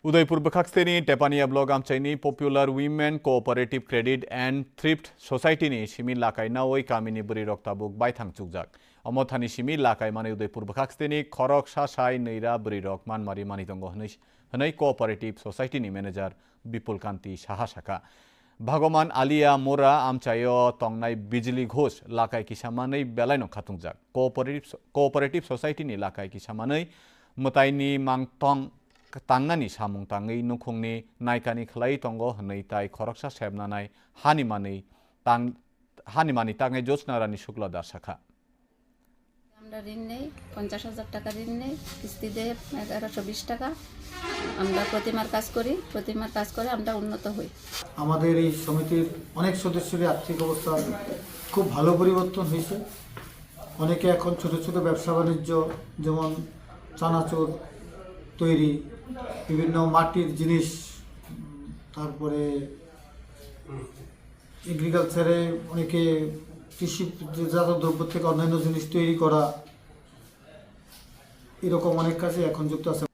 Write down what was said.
उदयपुर बखाक्सेनी टेपानिया ब्लॉक आमचाइनी popular women cooperative credit and thrift सोसाइटीनी सिमी लाकाई नावई कामिनी बुरी रक्ताबुक बायथां चुकजाक अमथानी सिमी लाकाई माने उदयपुर बखाक्सेनी खरक सासाई नैरा बुरी रक मानमारी मानिदंगो हनै कोऑपरेटिव सोसाइटीनी मैनेजर विपुल कांति साहा साका भगवान आलिया मोरा आमचायो तंगनाय बिजली घोष लाकाई किसामानै बेलायनो खातुंजाक कोऑपरेटिव सोसाइटीनी लाकाई किसामानै मताइनी मांगतंग तांगानी सामुं तांगै नुखुंनि नायकानि खलाई तंगो हनै ताइ खरकसा सेबनानै हानिमानि तांगै जोसना रानी शुक्ला दास शाखा আমরা ঋণ নেই 50,000 টাকা ঋণ নেই কিস্তি দেয় 1120 টাকা আমরা প্রতিমার কাজ করি প্রতিমার কাজ করে আমরা উন্নত হই আমাদের এই সমিতির অনেক সদস্যের আর্থিক অবস্থা খুব ভালো পরিবর্তন হয়েছে অনেকে এখন ছোট ছোট ব্যবসা বাণিজ্য যেমন চানাচুর তৈরি বিভিন্ন মাটির জিনিস তারপরে এগ্রিকালচারে অনেকে কৃষিজাত দ্রব্য থেকে অন্যান্য জিনিস তৈরি করা এরকম অনেক কাজে এখন যুক্ত আছে।